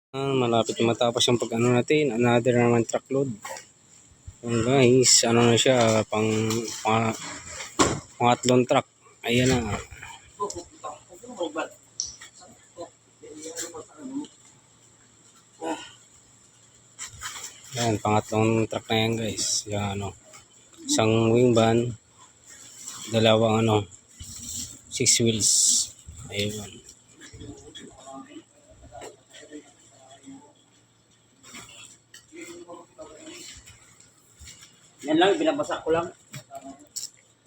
Malapit na matapos yung pag-ano natin. Another naman truckload. Yung guys, ano na siya, pangatlong truck. Ayan na. Ayan, pangatlong truck na yan guys. Yan ano. Isang wing van. Dalawang ano. 6 wheels. Ayun. Yan lang, binabasa ko lang.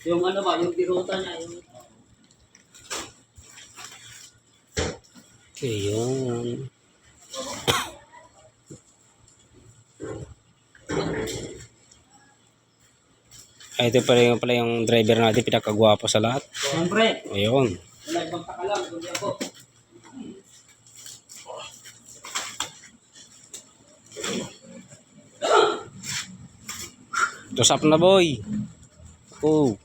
Yung ano ba, yung biruta niya. Yung... Ayun. Ay, ito pala yung driver natin, pinakagwapo sa lahat. Siyempre. Ayun. Wala ibang takalang, kundi ako. Tusap na boy. Oh.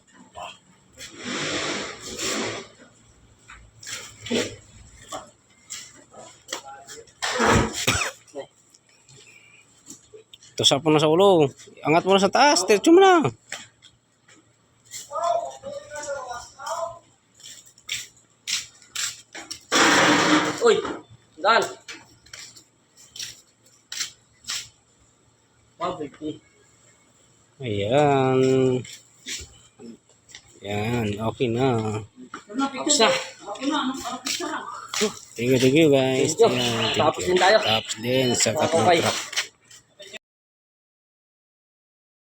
Tusap mo na sa ulo. Angat mo na sa taas. Diretso mo na. Uy, Dan. 150. Ayan. Ayan. Okay na. Tapos na. Thank you guys. Thank you. Ayan, Tapos din tayo. Tapos din sa Okay. katlong truck.